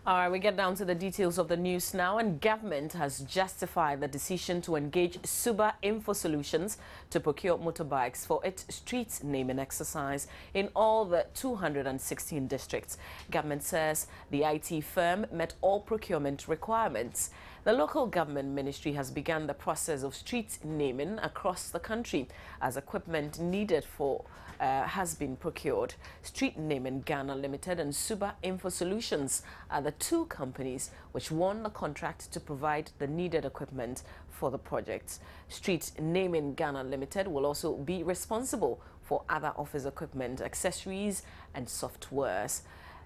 All right, we get down to the details of the news now, and government has justified the decision to engage Suba Info Solutions to procure motorbikes for its street naming exercise in all the 216 districts. Government says the IT firm met all procurement requirements. The local government ministry has begun the process of street naming across the country as equipment needed for has been procured. Street Naming Ghana Limited and Suba Info Solutions are the two companies which won the contract to provide the needed equipment for the project. Street Naming Ghana Limited will also be responsible for other office equipment, accessories and softwares.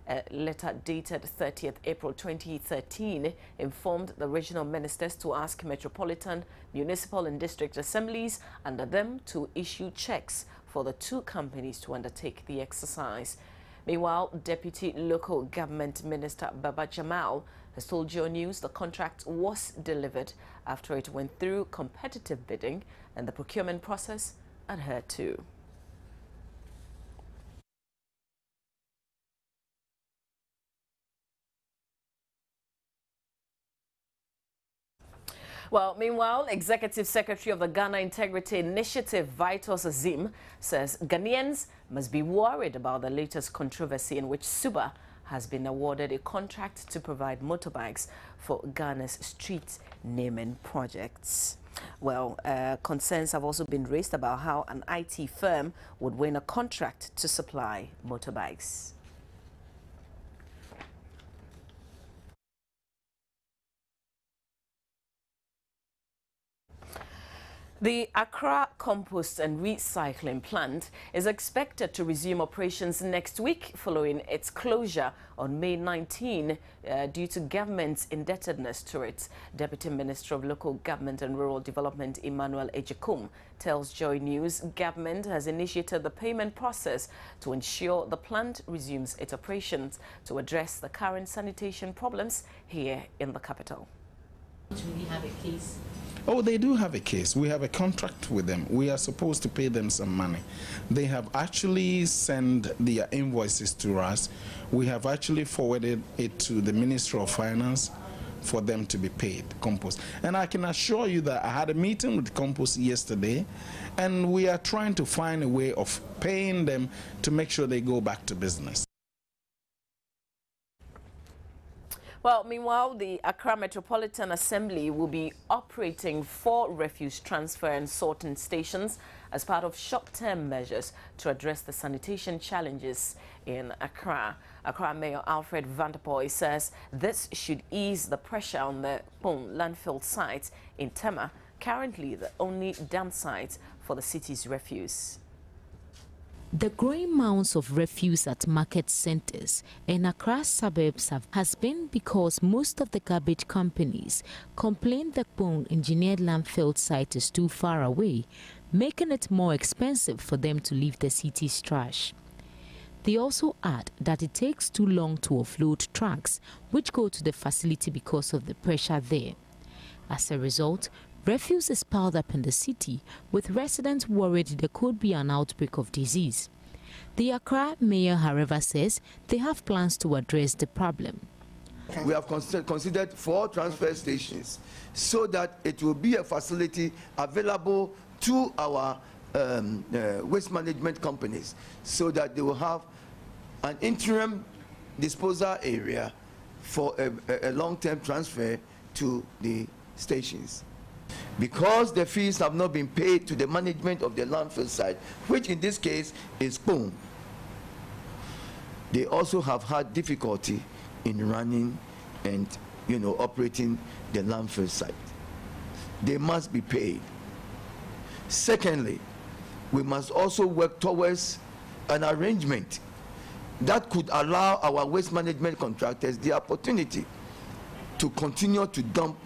A letter dated 30th April 2013 informed the regional ministers to ask metropolitan, municipal and district assemblies under them to issue checks for the two companies to undertake the exercise. Meanwhile, Deputy Local Government Minister Baba Jamal has told Geo News the contract was delivered after it went through competitive bidding and the procurement process adhered to. Well, meanwhile, Executive Secretary of the Ghana Integrity Initiative, Vitus Azim, says Ghanaians must be worried about the latest controversy in which Suba has been awarded a contract to provide motorbikes for Ghana's street naming projects. Well, concerns have also been raised about how an IT firm would win a contract to supply motorbikes. The Accra Compost and Recycling Plant is expected to resume operations next week following its closure on May 19 due to government's indebtedness to it. Deputy Minister of Local Government and Rural Development Emmanuel tells Joy News government has initiated the payment process to ensure the plant resumes its operations to address the current sanitation problems here in the capital. Do we have a case? Oh, they do have a case. We have a contract with them. We are supposed to pay them some money. They have actually sent their invoices to us. We have actually forwarded it to the Ministry of Finance for them to be paid, Compost. And I can assure you that I had a meeting with Compost yesterday, and we are trying to find a way of paying them to make sure they go back to business. Well, meanwhile, the Accra Metropolitan Assembly will be operating 4 refuse transfer and sorting stations as part of short-term measures to address the sanitation challenges in Accra. Accra Mayor Alfred Vanderpoy says this should ease the pressure on the Pong landfill site in Tema, currently the only dump site for the city's refuse. The growing mounds of refuse at market centers in Accra suburbs has been because most of the garbage companies complain the Pong engineered landfill site is too far away, making it more expensive for them to leave the city's trash. They also add that it takes too long to offload trucks which go to the facility because of the pressure there. As a result, refuse is piled up in the city, with residents worried there could be an outbreak of disease. The Accra mayor, however, says they have plans to address the problem. We have considered 4 transfer stations so that it will be a facility available to our waste management companies, so that they will have an interim disposal area for a long-term transfer to the stations. Because the fees have not been paid to the management of the landfill site, which in this case is Pong, they also have had difficulty in running and operating the landfill site. They must be paid. Secondly, we must also work towards an arrangement that could allow our waste management contractors the opportunity to continue to dump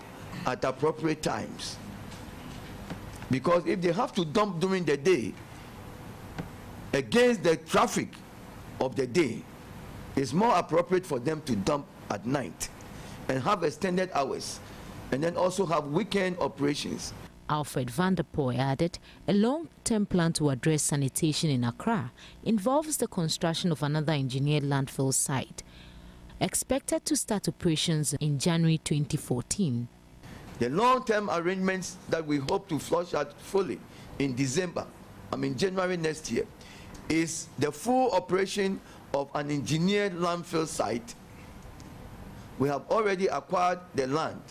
at appropriate times. Because if they have to dump during the day against the traffic of the day, it's more appropriate for them to dump at night and have extended hours, and then also have weekend operations. Alfred Vanderpoy added a long-term plan to address sanitation in Accra involves the construction of another engineered landfill site. expected to start operations in January 2014. The long-term arrangements that we hope to flush out fully in January next year, is the full operation of an engineered landfill site. We have already acquired the land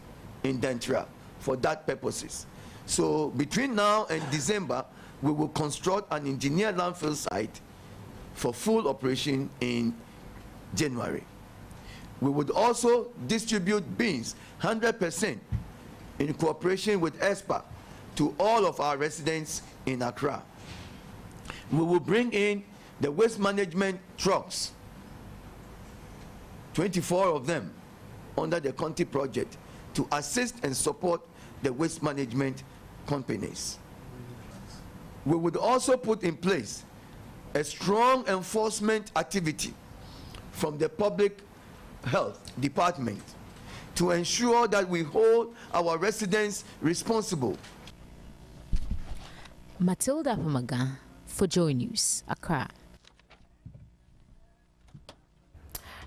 in Dentra for that purposes. So between now and December, we will construct an engineered landfill site for full operation in January. We would also distribute bins 100% in cooperation with ESPA to all of our residents in Accra. We will bring in the waste management trucks, 24 of them under the county project, to assist and support the waste management companies. We would also put in place a strong enforcement activity from the public health department to ensure that we hold our residents responsible. Matilda Pamaga for Joy News, Accra.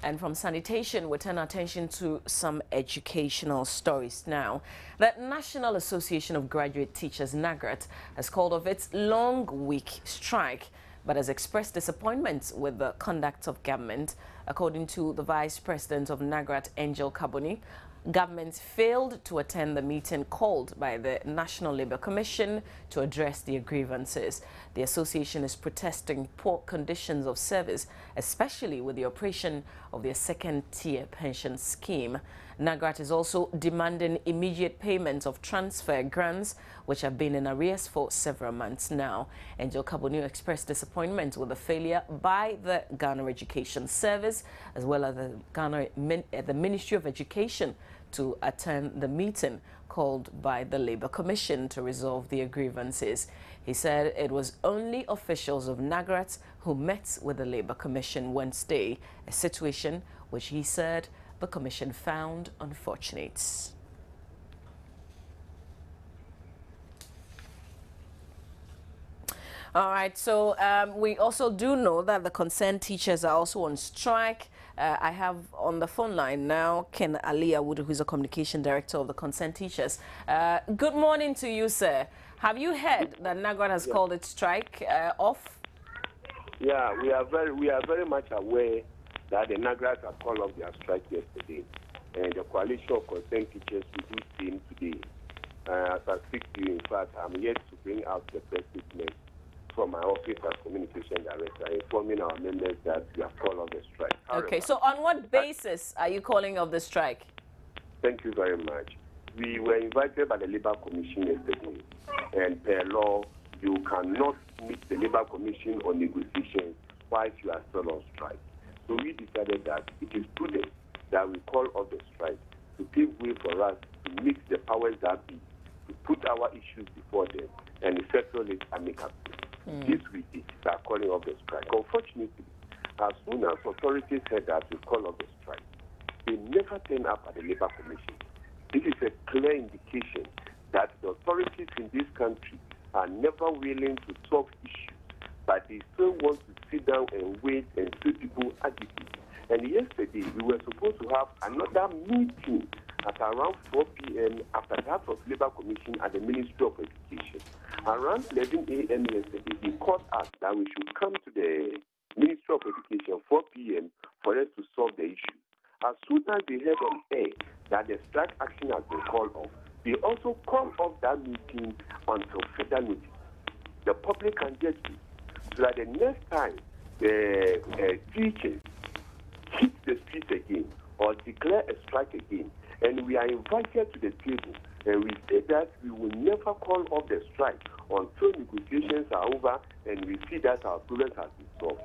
And from sanitation, we turn our attention to some educational stories now. The National Association of Graduate Teachers, NAGRAT, has called off its long week strike, but has expressed disappointment with the conduct of government. According to the Vice President of NAGRAT, Angel Kaboni, government failed to attend the meeting called by the National Labour Commission to address their grievances. The association is protesting poor conditions of service, especially with the operation of their second-tier pension scheme. NAGRAT is also demanding immediate payment of transfer grants, which have been in arrears for several months now. Angel Kaboni expressed disappointment with the failure by the Ghana Education Service, as well as the Ministry of Education, to attend the meeting called by the Labour Commission to resolve their grievances. He said it was only officials of NAGRAT who met with the Labour Commission Wednesday, a situation which he said the Commission found unfortunate. All right, so we also do know that the concerned teachers are also on strike. I have on the phone line now Ken Aliawudu, who's a communication director of the concerned teachers. Good morning to you, sir. Have you heard that NAGRAT has called its strike off? Yeah, we are very much aware that the NAGRAT have called off their strike yesterday, and the coalition of concerned teachers will do the same today. As I speak to you, in fact, I'm yet to bring out the press statement from my office as communication director, informing our members that we have called off the strike. However, okay, so on what basis are you calling off the strike? Thank you very much. We were invited by the Labour Commission yesterday, and per law, you cannot meet the Labour Commission on negotiations whilst you are still on strike. So we decided that it is prudent that we call off the strike to pave way for us to meet the powers that be, to put our issues before them and settle it amicably. This we did by calling off the strike. Unfortunately, as soon as authorities said that we call off the strike, they never turn up at the Labour Commission. This is a clear indication that the authorities in this country are never willing to solve issues, but they still want to sit down and wait and see people agitate. And yesterday, we were supposed to have another meeting at around 4 p.m. after that of Labour Commission at the Ministry of Education. Around 11 a.m. yesterday, they called us that we should come to the Ministry of Education 4 p.m. for us to solve the issue. As soon as they heard on air that the strike action has been called off, they also called off that meeting until further notice. The public can get it, so that the next time the teachers hit the streets again or declare a strike again, and we are invited to the table, and we say that we will never call off the strike until negotiations are over and we see that our problems have been solved.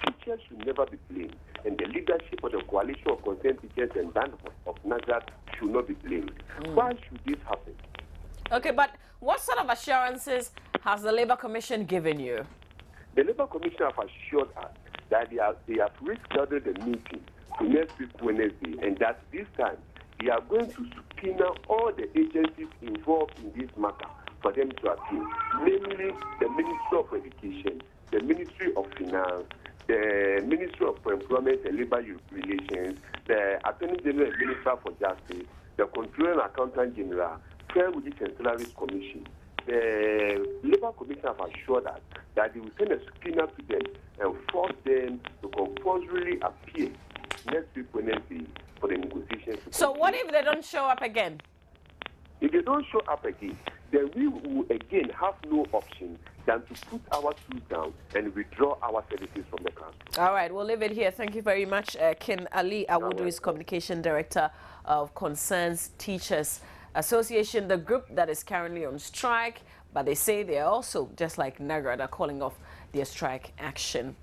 Teachers should never be blamed, and the leadership of the coalition of concerned teachers and that of NAGRAT should not be blamed. Why should this happen? Okay, but what sort of assurances has the Labour Commission given you? The Labour Commission have assured us that they have rescheduled the meeting to next week Wednesday, and that this time they are going to subpoena all the agencies involved in this matter for them to appeal, namely the Ministry of Education, the Ministry of Finance, the Ministry of Employment and Labor Relations, the Atani Delali Minister for Justice, the Controller and Accountant General, Fair Wages and Salaries Commission. The Labour Commission have assured us that they will send a subpoena to them and force them to compulsorily appear next week Wednesday for the negotiations. So what if they don't show up again? If they don't show up again, then we will again have no option than to put our tools down and withdraw our services from the council. All right, we'll leave it here. Thank you very much. Ken Ali Awudu is Communication Director of Concerns Teachers Association, the group that is currently on strike, but they say they are also, just like NAGRA, calling off their strike action.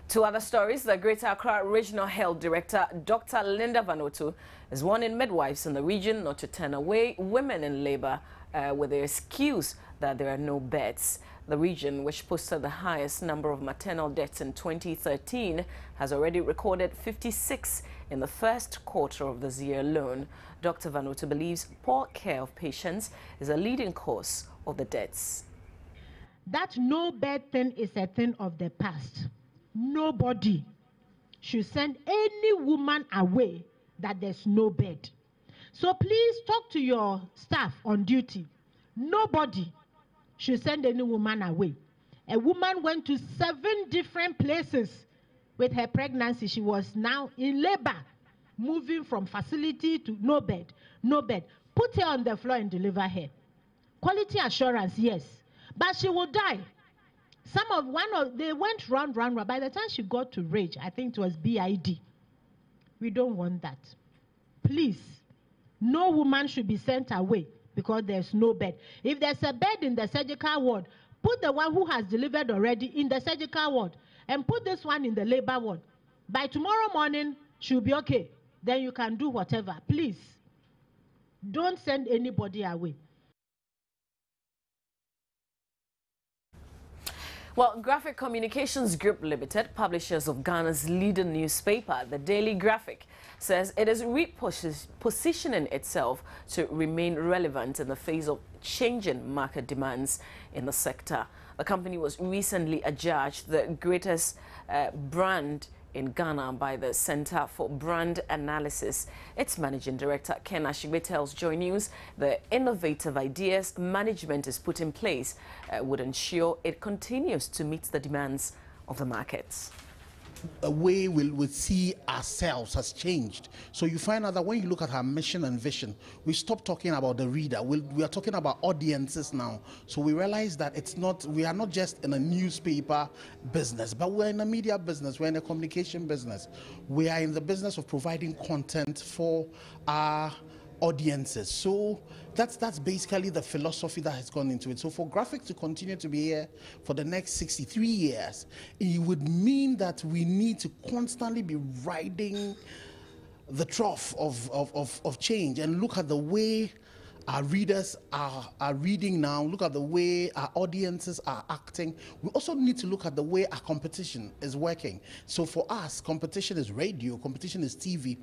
Two other stories. The Greater Accra Regional Health Director, Dr. Linda Vanotu, is warning midwives in the region not to turn away women in labor with the excuse that there are no beds. The region, which posted the highest number of maternal deaths in 2013, has already recorded 56 in the first quarter of this year alone. Dr. Vanotu believes poor care of patients is a leading cause of the deaths. That no bed thing is a thing of the past. Nobody should send any woman away that there's no bed. So please talk to your staff on duty. Nobody should send any woman away. A woman went to 7 different places with her pregnancy. She was now in labor, moving from facility to no bed, no bed. Put her on the floor and deliver her. Quality assurance, yes, but she will die. They went round. By the time she got to rage, I think it was BID. We don't want that. Please, no woman should be sent away because there's no bed. If there's a bed in the surgical ward, put the one who has delivered already in the surgical ward and put this one in the labor ward. By tomorrow morning, she'll be okay. Then you can do whatever. Please, don't send anybody away. Well, Graphic Communications Group Limited, publishers of Ghana's leading newspaper, The Daily Graphic, says it is repositioning itself to remain relevant in the face of changing market demands in the sector. The company was recently adjudged the greatest brand in Ghana by the Center for Brand Analysis. Its managing director, Ken Ashigbe, tells Joy News the innovative ideas management is put in place would ensure it continues to meet the demands of the markets. A way we'll see ourselves has changed. So you find out that when you look at our mission and vision, we stop talking about the reader. We are talking about audiences now. So we realize that we are not just in a newspaper business, but we're in a media business, we're in a communication business. We are in the business of providing content for our audiences. So that's basically the philosophy that has gone into it. So for Graphic to continue to be here for the next 63 years, it would mean that we need to constantly be riding the trough of change and look at the way our readers are reading now, look at the way our audiences are acting. We also need to look at the way our competition is working. So for us, competition is radio, competition is TV,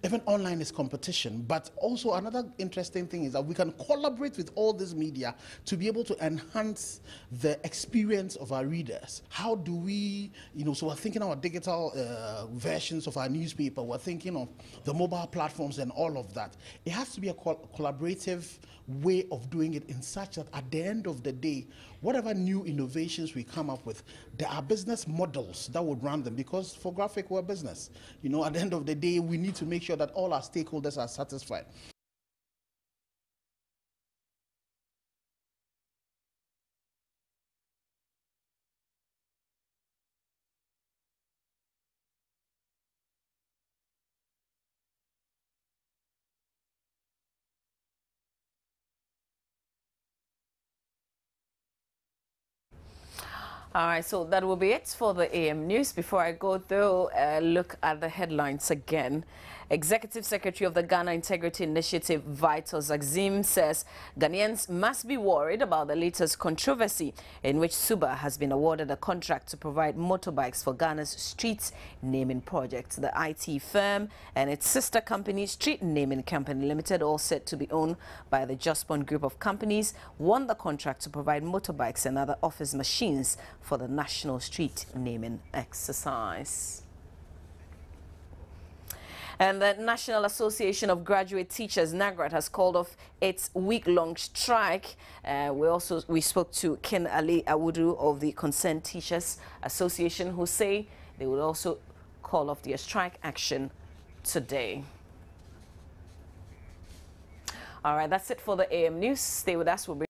even online is competition. But also another interesting thing is that we can collaborate with all this media to be able to enhance the experience of our readers. How do we, so we're thinking about digital versions of our newspaper, we're thinking of the mobile platforms and all of that. It has to be a collaborative way of doing it in such that at the end of the day, whatever new innovations we come up with, there are business models that would run them, because for Graphic, we're business. At the end of the day, we need to make sure that all our stakeholders are satisfied. All right, so that will be it for the AM News. Before I go, though, look at the headlines again. Executive Secretary of the Ghana Integrity Initiative, Vital Zagzim, says Ghanaians must be worried about the latest controversy in which Suba has been awarded a contract to provide motorbikes for Ghana's street naming project. The IT firm and its sister company, Street Naming Company Limited, all said to be owned by the Jospon Group of companies, won the contract to provide motorbikes and other office machines for the national street naming exercise. And the National Association of Graduate Teachers, NAGRAT, has called off its week-long strike. We spoke to Ken Ali Awudu of the Concerned Teachers Association, who say they will also call off their strike action today. All right, that's it for the AM News. Stay with us. We'll bring